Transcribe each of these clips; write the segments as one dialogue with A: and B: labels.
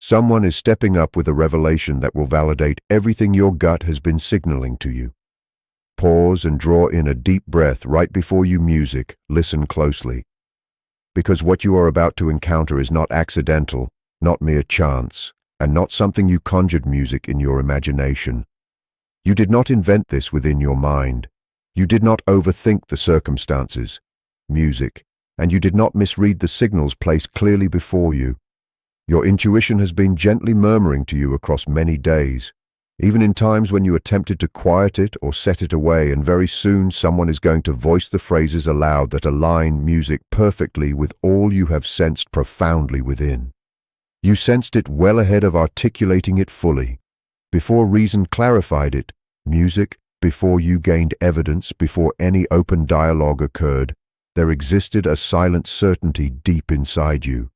A: Someone is stepping up with a revelation that will validate everything your gut has been signaling to you. Pause and draw in a deep breath right before you music. Listen closely. Because what you are about to encounter is not accidental, not mere chance, and not something you conjured music in your imagination. You did not invent this within your mind. You did not overthink the circumstances, music, and you did not misread the signals placed clearly before you. Your intuition has been gently murmuring to you across many days, even in times when you attempted to quiet it or set it away, and very soon someone is going to voice the phrases aloud that align music perfectly with all you have sensed profoundly within. You sensed it well ahead of articulating it fully. Before reason clarified it, music, before you gained evidence, before any open dialogue occurred, there existed a silent certainty deep inside you.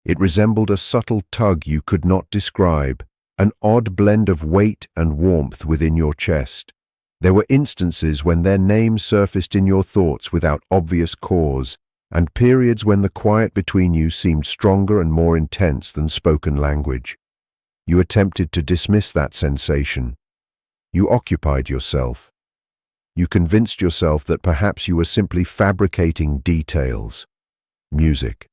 A: It resembled a subtle tug you could not describe, an odd blend of weight and warmth within your chest. There were instances when their names surfaced in your thoughts without obvious cause, and periods when the quiet between you seemed stronger and more intense than spoken language. You attempted to dismiss that sensation. You occupied yourself. You convinced yourself that perhaps you were simply fabricating details. Music.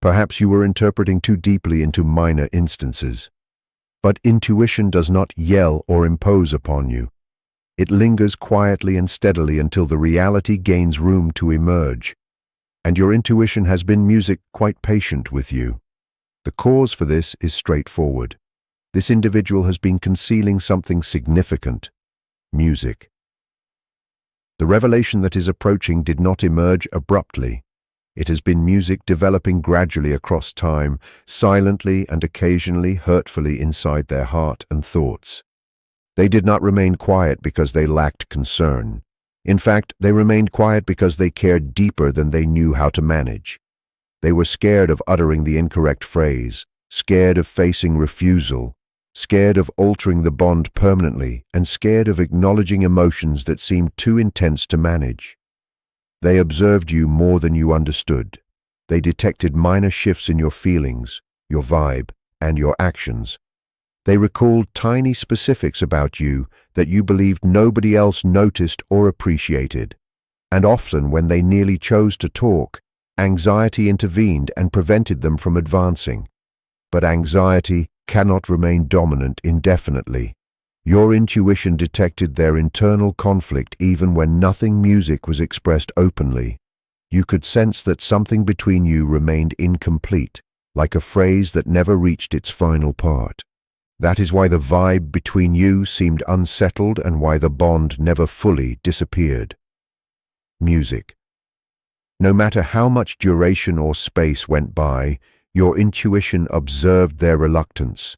A: Perhaps you were interpreting too deeply into minor instances. But intuition does not yell or impose upon you. It lingers quietly and steadily until the reality gains room to emerge. And your intuition has been, music, quite patient with you. The cause for this is straightforward. This individual has been concealing something significant. Music. The revelation that is approaching did not emerge abruptly. It has been music developing gradually across time, silently and occasionally hurtfully inside their heart and thoughts. They did not remain quiet because they lacked concern. In fact, they remained quiet because they cared deeper than they knew how to manage. They were scared of uttering the incorrect phrase, scared of facing refusal, scared of altering the bond permanently, and scared of acknowledging emotions that seemed too intense to manage. They observed you more than you understood. They detected minor shifts in your feelings, your vibe, and your actions. They recalled tiny specifics about you that you believed nobody else noticed or appreciated. And often, when they nearly chose to talk, anxiety intervened and prevented them from advancing. But anxiety cannot remain dominant indefinitely. Your intuition detected their internal conflict even when nothing music was expressed openly. You could sense that something between you remained incomplete, like a phrase that never reached its final part. That is why the vibe between you seemed unsettled and why the bond never fully disappeared. Music. No matter how much duration or space went by, your intuition observed their reluctance,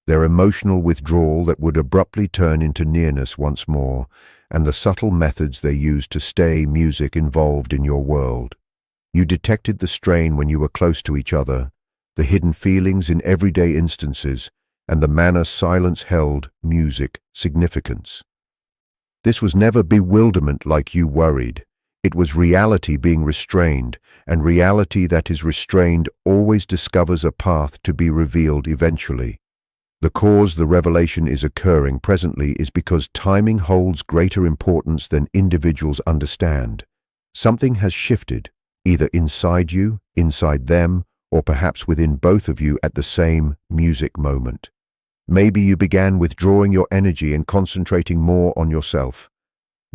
A: their emotional withdrawal that would abruptly turn into nearness once more, and the subtle methods they used to stay music involved in your world. You detected the strain when you were close to each other, the hidden feelings in everyday instances, and the manner silence held music significance. This was never bewilderment like you worried. It was reality being restrained, and reality that is restrained always discovers a path to be revealed eventually. The cause the revelation is occurring presently is because timing holds greater importance than individuals understand. Something has shifted, either inside you, inside them, or perhaps within both of you at the same music moment. Maybe you began withdrawing your energy and concentrating more on yourself.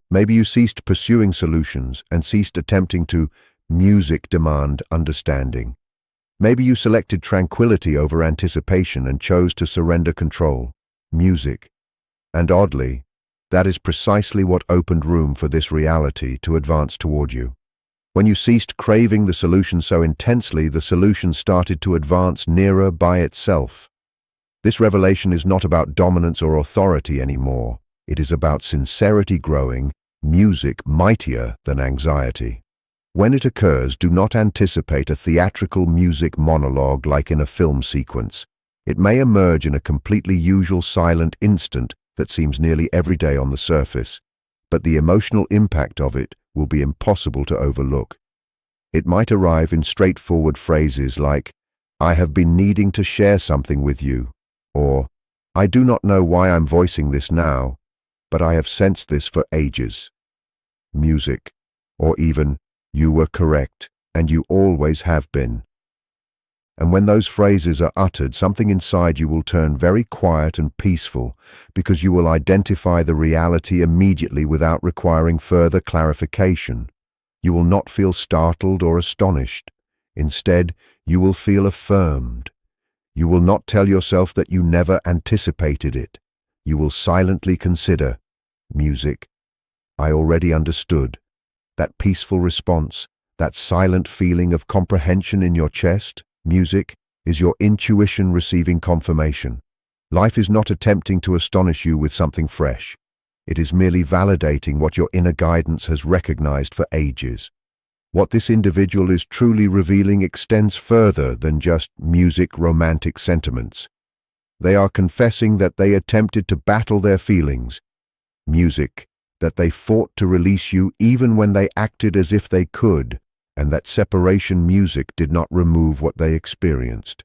A: Maybe you ceased pursuing solutions and ceased attempting to music demand understanding. Maybe you selected tranquility over anticipation and chose to surrender control, music. And oddly, that is precisely what opened room for this reality to advance toward you. When you ceased craving the solution so intensely, the solution started to advance nearer by itself. This revelation is not about dominance or authority anymore. It is about sincerity growing, music mightier than anxiety. When it occurs, do not anticipate a theatrical music monologue like in a film sequence. It may emerge in a completely usual silent instant that seems nearly everyday on the surface, but the emotional impact of it will be impossible to overlook. It might arrive in straightforward phrases like, I have been needing to share something with you, or I do not know why I'm voicing this now, but I have sensed this for ages. Music, or even, you were correct, and you always have been. And when those phrases are uttered, something inside you will turn very quiet and peaceful, because you will identify the reality immediately without requiring further clarification. You will not feel startled or astonished. Instead, you will feel affirmed. You will not tell yourself that you never anticipated it. You will silently consider, music, I already understood. That peaceful response, that silent feeling of comprehension in your chest, music, is your intuition receiving confirmation. Life is not attempting to astonish you with something fresh. It is merely validating what your inner guidance has recognized for ages. What this individual is truly revealing extends further than just music romantic sentiments. They are confessing that they attempted to battle their feelings. Music, that they fought to release you even when they acted as if they could, and that separation music did not remove what they experienced.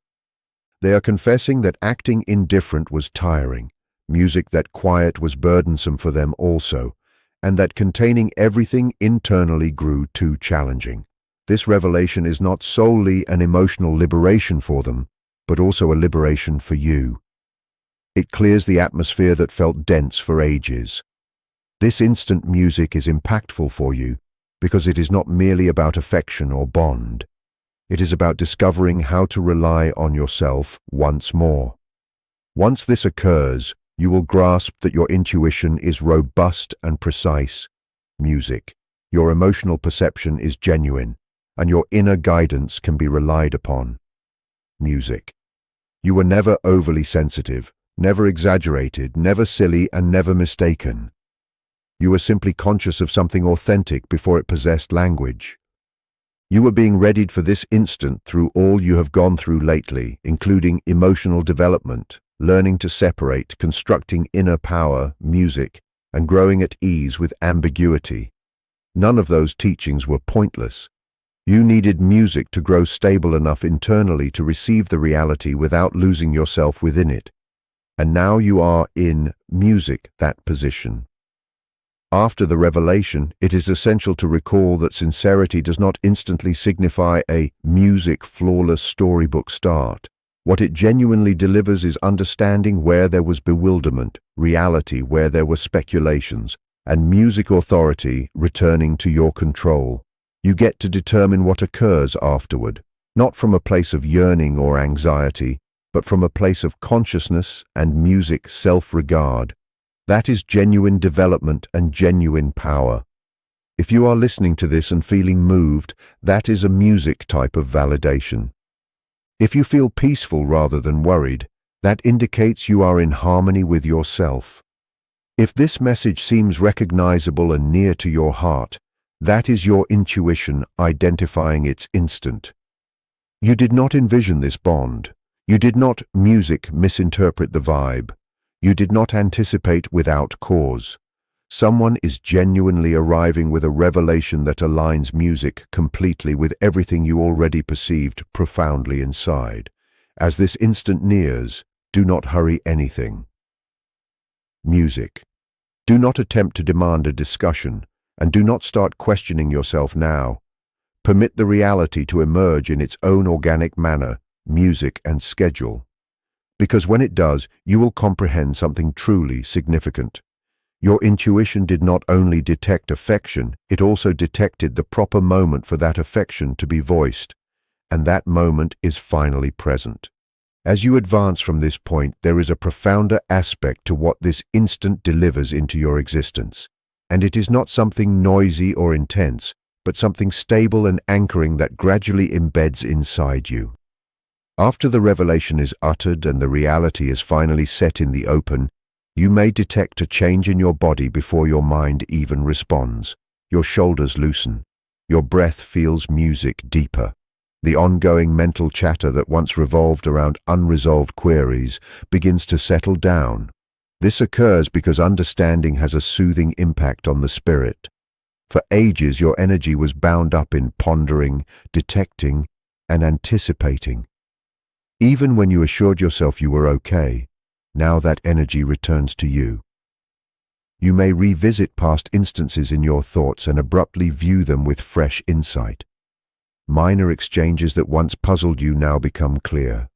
A: They are confessing that acting indifferent was tiring, music that quiet was burdensome for them also, and that containing everything internally grew too challenging. This revelation is not solely an emotional liberation for them, but also a liberation for you. It clears the atmosphere that felt dense for ages. This instant music is impactful for you because it is not merely about affection or bond. It is about discovering how to rely on yourself once more. Once this occurs, you will grasp that your intuition is robust and precise. Music, your emotional perception is genuine, and your inner guidance can be relied upon. Music, you were never overly sensitive, never exaggerated, never silly, and never mistaken. You were simply conscious of something authentic before it possessed language. You were being readied for this instant through all you have gone through lately, including emotional development, learning to separate, constructing inner power, music, and growing at ease with ambiguity. None of those teachings were pointless. You needed music to grow stable enough internally to receive the reality without losing yourself within it. And now you are in music, that position. After the revelation, it is essential to recall that sincerity does not instantly signify a music flawless storybook start. What it genuinely delivers is understanding where there was bewilderment, reality where there were speculations, and music authority returning to your control. You get to determine what occurs afterward, not from a place of yearning or anxiety, but from a place of consciousness and music self-regard. That is genuine development and genuine power. If you are listening to this and feeling moved, that is a music type of validation. If you feel peaceful rather than worried, that indicates you are in harmony with yourself. If this message seems recognizable and near to your heart, that is your intuition identifying its instant. You did not envision this bond. You did not music misinterpret the vibe. You did not anticipate without cause. Someone is genuinely arriving with a revelation that aligns music completely with everything you already perceived profoundly inside. As this instant nears, do not hurry anything. Music. Do not attempt to demand a discussion, and do not start questioning yourself now. Permit the reality to emerge in its own organic manner, music and schedule. Because when it does, you will comprehend something truly significant. Your intuition did not only detect affection, it also detected the proper moment for that affection to be voiced, and that moment is finally present. As you advance from this point, there is a profounder aspect to what this instant delivers into your existence, and it is not something noisy or intense, but something stable and anchoring that gradually embeds inside you. After the revelation is uttered and the reality is finally set in the open, you may detect a change in your body before your mind even responds. Your shoulders loosen. Your breath feels music deeper. The ongoing mental chatter that once revolved around unresolved queries begins to settle down. This occurs because understanding has a soothing impact on the spirit. For ages, your energy was bound up in pondering, detecting, and anticipating. Even when you assured yourself you were okay, now that energy returns to you. You may revisit past instances in your thoughts and abruptly view them with fresh insight. Minor exchanges that once puzzled you now become clear.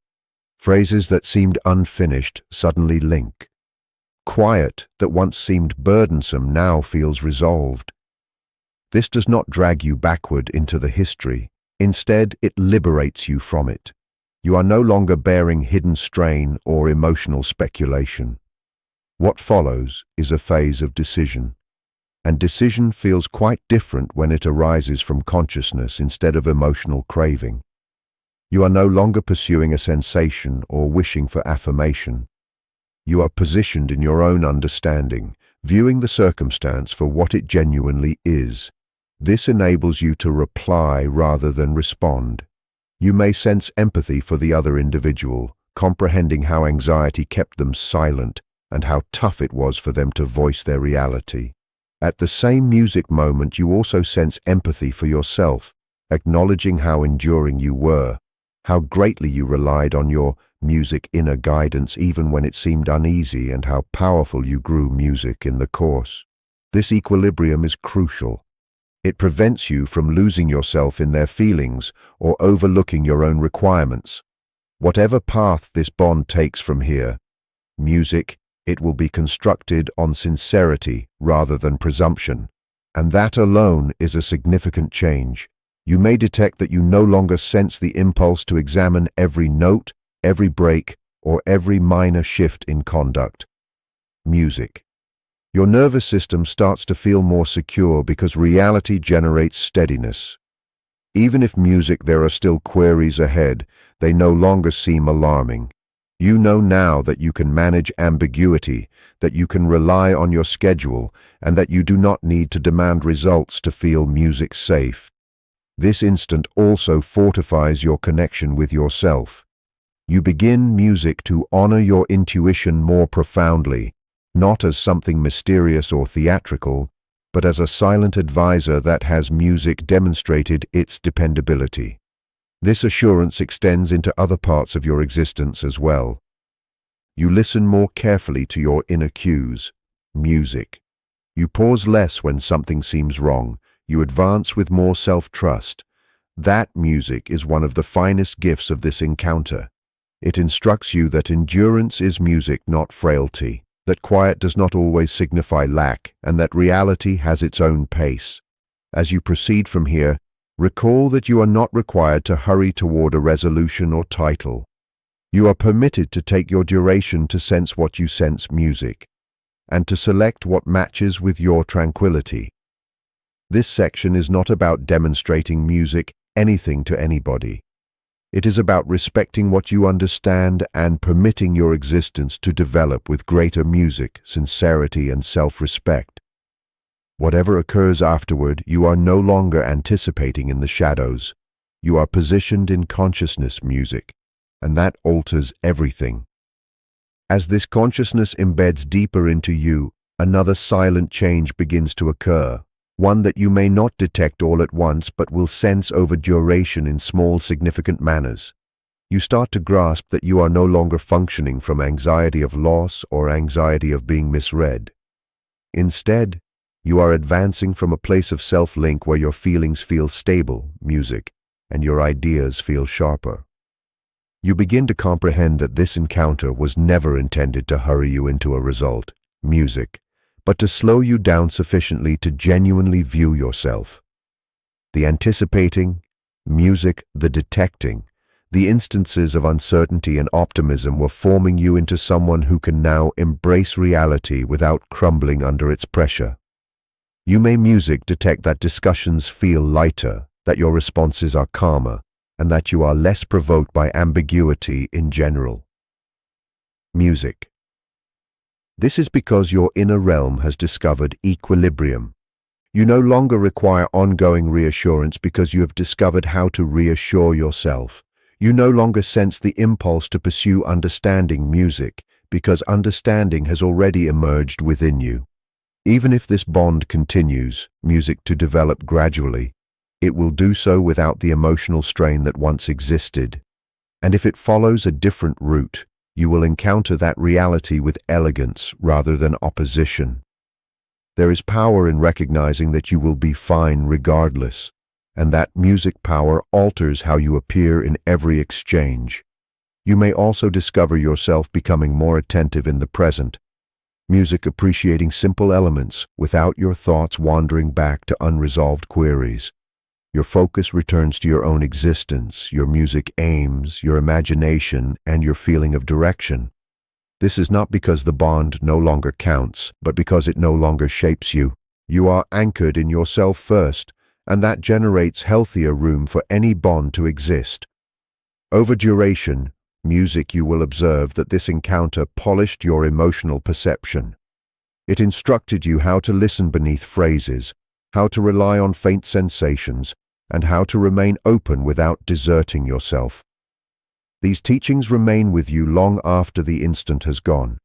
A: Phrases that seemed unfinished suddenly link. Quiet that once seemed burdensome now feels resolved. This does not drag you backward into the history. Instead, it liberates you from it. You are no longer bearing hidden strain or emotional speculation. What follows is a phase of decision. And decision feels quite different when it arises from consciousness instead of emotional craving. You are no longer pursuing a sensation or wishing for affirmation. You are positioned in your own understanding, viewing the circumstance for what it genuinely is. This enables you to reply rather than respond. You may sense empathy for the other individual, comprehending how anxiety kept them silent and how tough it was for them to voice their reality. At the same music moment, you also sense empathy for yourself, acknowledging how enduring you were, how greatly you relied on your music inner guidance even when it seemed uneasy, and how powerful you grew music in the course. This equilibrium is crucial. It prevents you from losing yourself in their feelings or overlooking your own requirements. Whatever path this bond takes from here, music, it will be constructed on sincerity rather than presumption. And that alone is a significant change. You may detect that you no longer sense the impulse to examine every note, every break, or every minor shift in conduct. Music. Your nervous system starts to feel more secure because reality generates steadiness. Even if music there are still queries ahead, they no longer seem alarming. You know now that you can manage ambiguity, that you can rely on your schedule, and that you do not need to demand results to feel music safe. This instant also fortifies your connection with yourself. You begin music to honor your intuition more profoundly, not as something mysterious or theatrical, but as a silent advisor that has music demonstrated its dependability. This assurance extends into other parts of your existence as well. You listen more carefully to your inner cues, music. You pause less when something seems wrong. You advance with more self-trust. That music is one of the finest gifts of this encounter. It instructs you that endurance is music, not frailty, that quiet does not always signify lack, and that reality has its own pace. As you proceed from here, recall that you are not required to hurry toward a resolution or title. You are permitted to take your duration to sense what you sense music, and to select what matches with your tranquility. This section is not about demonstrating music, anything to anybody. It is about respecting what you understand and permitting your existence to develop with greater music, sincerity, and self-respect. Whatever occurs afterward, you are no longer anticipating in the shadows. You are positioned in consciousness music, and that alters everything. As this consciousness embeds deeper into you, another silent change begins to occur, one that you may not detect all at once but will sense over duration in small, significant manners. You start to grasp that you are no longer functioning from anxiety of loss or anxiety of being misread. Instead, you are advancing from a place of self-link where your feelings feel stable, music, and your ideas feel sharper. You begin to comprehend that this encounter was never intended to hurry you into a result, music, but to slow you down sufficiently to genuinely view yourself. The anticipating, music, the detecting, the instances of uncertainty and optimism were forming you into someone who can now embrace reality without crumbling under its pressure. You may music detect that discussions feel lighter, that your responses are calmer, and that you are less provoked by ambiguity in general. Music. This is because your inner realm has discovered equilibrium. You no longer require ongoing reassurance because you have discovered how to reassure yourself. You no longer sense the impulse to pursue understanding music because understanding has already emerged within you. Even if this bond continues, music to develop gradually, it will do so without the emotional strain that once existed. And if it follows a different route, you will encounter that reality with elegance rather than opposition. There is power in recognizing that you will be fine regardless, and that music power alters how you appear in every exchange. You may also discover yourself becoming more attentive in the present, music appreciating simple elements without your thoughts wandering back to unresolved queries. Your focus returns to your own existence, your music aims, your imagination, and your feeling of direction. This is not because the bond no longer counts, but because it no longer shapes you. You are anchored in yourself first, and that generates healthier room for any bond to exist. Over duration, you will observe that this encounter polished your emotional perception. It instructed you how to listen beneath phrases, how to rely on faint sensations, and how to remain open without deserting yourself. These teachings remain with you long after the instant has gone.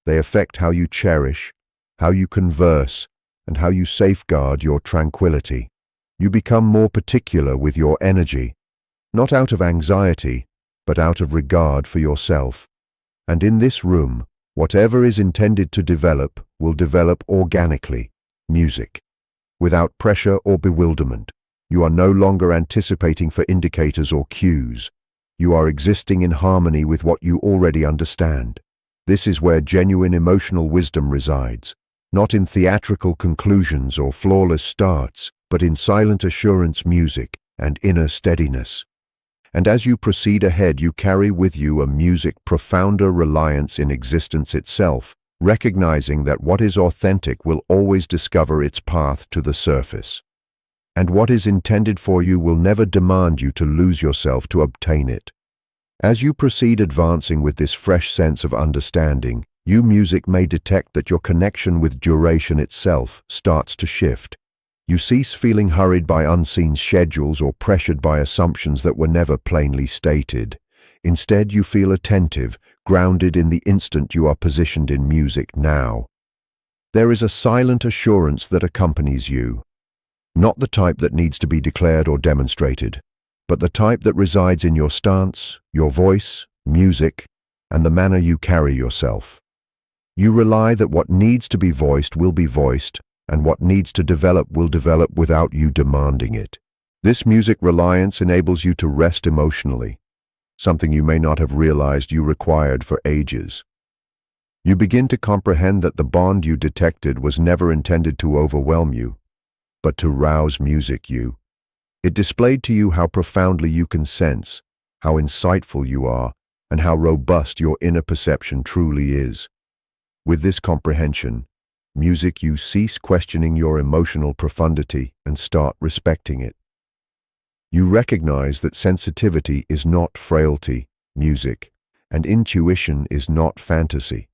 A: They affect how you cherish, how you converse, and how you safeguard your tranquility. You become more particular with your energy, not out of anxiety, but out of regard for yourself. And in this room, whatever is intended to develop will develop organically, music, without pressure or bewilderment. You are no longer anticipating for indicators or cues. You are existing in harmony with what you already understand. This is where genuine emotional wisdom resides, not in theatrical conclusions or flawless starts, but in silent assurance music and inner steadiness. And as you proceed ahead, you carry with you a music profounder reliance in existence itself, recognizing that what is authentic will always discover its path to the surface. And what is intended for you will never demand you to lose yourself to obtain it. As you proceed advancing with this fresh sense of understanding, you music may detect that your connection with duration itself starts to shift. You cease feeling hurried by unseen schedules or pressured by assumptions that were never plainly stated. Instead, you feel attentive, grounded in the instant you are positioned in music now. There is a silent assurance that accompanies you. Not the type that needs to be declared or demonstrated, but the type that resides in your stance, your voice, music, and the manner you carry yourself. You rely that what needs to be voiced will be voiced, and what needs to develop will develop without you demanding it. This music reliance enables you to rest emotionally, something you may not have realized you required for ages. You begin to comprehend that the bond you detected was never intended to overwhelm you, but to rouse music you. It displayed to you how profoundly you can sense, how insightful you are, and how robust your inner perception truly is. With this comprehension, music you cease questioning your emotional profundity and start respecting it. You recognize that sensitivity is not frailty, music, and intuition is not fantasy.